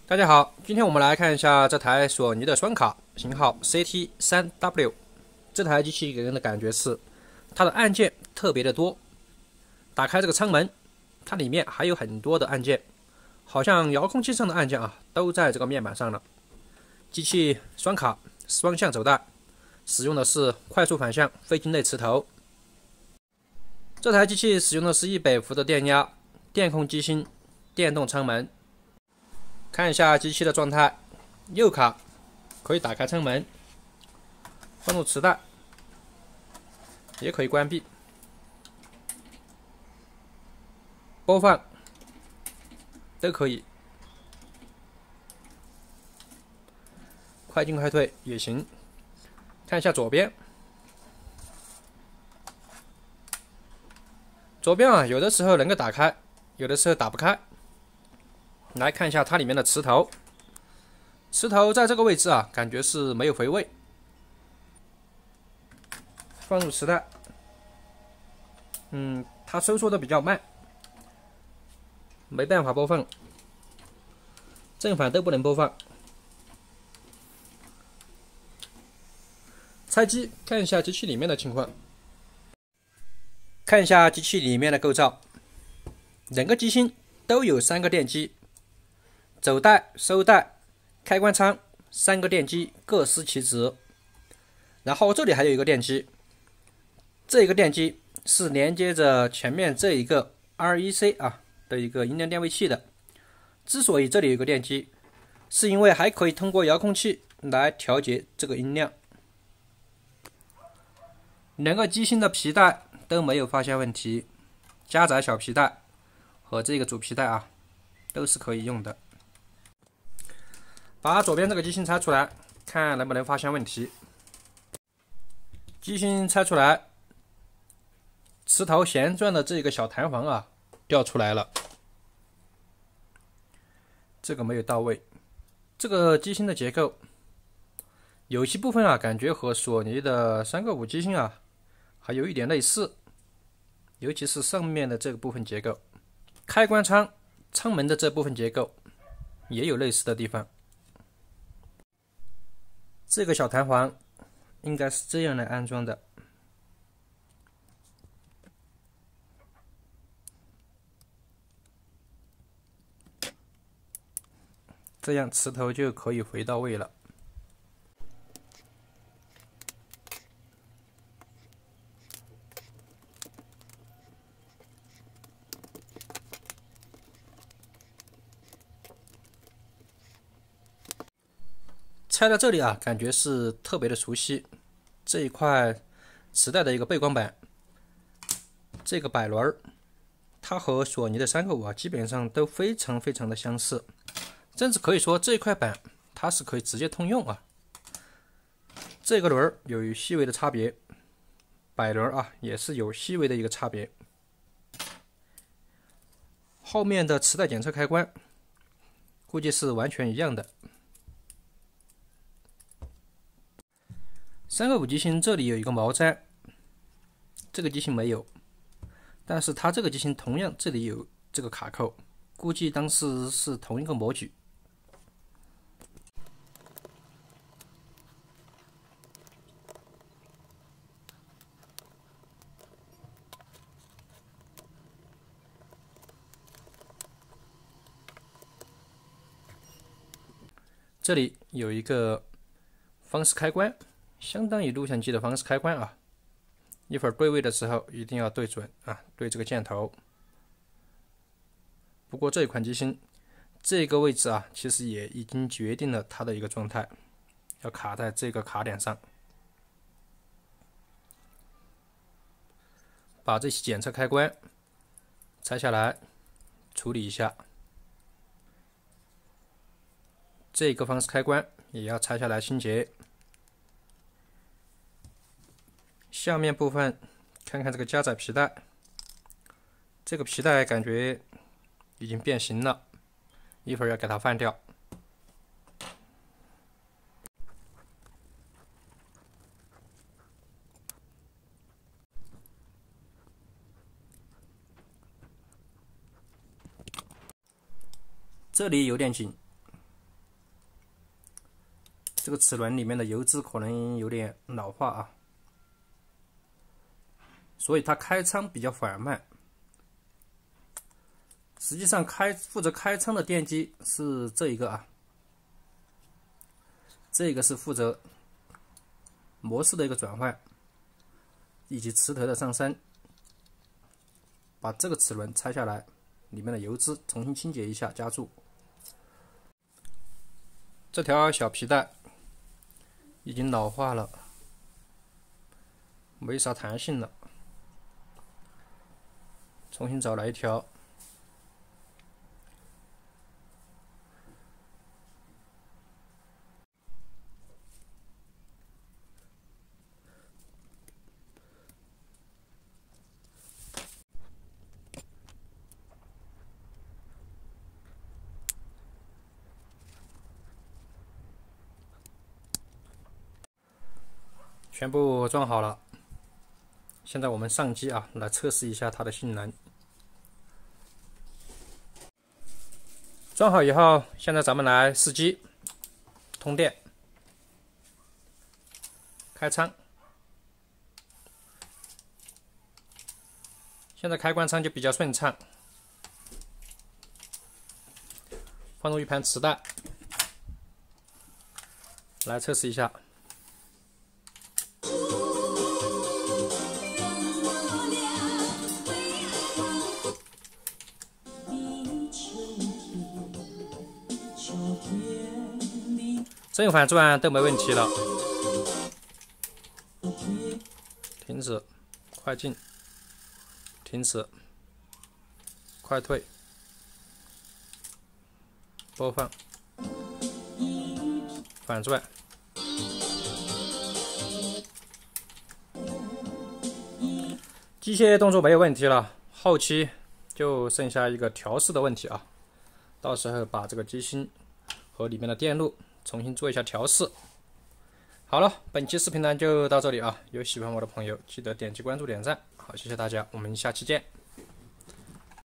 大家好，今天我们来看一下这台索尼的双卡，型号 CT3W。这台机器给人的感觉是，它的按键特别的多。打开这个舱门，它里面还有很多的按键，好像遥控器上的按键都在这个面板上了。机器双卡，双向走带，使用的是快速反向非晶类磁头。这台机器使用的是100伏的电压，电控机芯，电动舱门。看一下机器的状态，右卡可以打开舱门，放入磁带，也可以关闭，播放都可以，快进快退也行。看一下左边，左边有的时候能够打开，有的时候打不开。来看一下它里面的磁头，磁头在这个位置感觉是没有回位。放入磁带，它收缩的比较慢，没办法播放，正反都不能播放。拆机，看一下机器里面的情况。看一下机器里面的构造，两个机芯都有3个电机。走带、收带、开关舱3个电机各司其职，然后这里还有一个电机，这一个电机是连接着前面这一个 REC 的一个音量电位器的。之所以这里有一个电机，是因为还可以通过遥控器来调节这个音量。两个机芯的皮带都没有发现问题，加载小皮带和这个主皮带都是可以用的。把左边这个机芯拆出来，看能不能发现问题。机芯拆出来，磁头旋转的这个小弹簧掉出来了，这个没有到位。这个机芯的结构，有些部分感觉和索尼的395机芯还有一点类似，尤其是上面的这个部分结构，开关舱舱门的这部分结构也有类似的地方。这个小弹簧应该是这样来安装的，这样磁头就可以回到位了。拆到这里感觉是特别的熟悉。这一块磁带的一个背光板，这个摆轮，它和索尼的395基本上都非常的相似，甚至可以说这一块板它是可以直接通用这个轮有细微的差别，摆轮也是有细微的一个差别。后面的磁带检测开关估计是完全一样的。395机芯这里有一个毛毡，这个机芯没有，但是它这个机芯同样这里有这个卡扣，估计当时是同一个模具。这里有一个方式开关，相当于录像机的方式开关一会儿对位的时候一定要对准对这个箭头。不过这一款机芯这个位置其实也已经决定了它的一个状态，要卡在这个卡点上。把这些检测开关拆下来处理一下，这个方式开关也要拆下来清洁。下面部分看看这个加载皮带，这个皮带感觉已经变形了，一会儿要给它换掉。这里有点紧，这个齿轮里面的油脂可能有点老化啊，所以它开仓比较缓慢。实际上负责开仓的电机是这一个啊，这个是负责模式的一个转换以及磁头的上升。把这个齿轮拆下来，里面的油脂重新清洁一下，加注。这条小皮带已经老化了，没啥弹性了，重新找来一条。全部装好了，现在我们上机啊，来测试一下它的性能。装好以后，现在咱们来试机、通电、开仓。现在开关仓就比较顺畅。放入一盘磁带，来测试一下。正反转都没问题了。停止，快进，停止，快退，播放，反转。机械动作没有问题了，后期就剩下一个调试的问题啊。到时候把这个机芯和里面的电路重新做一下调试。好了，本期视频呢就到这里啊，有喜欢我的朋友记得点击关注点赞。好，谢谢大家，我们下期见。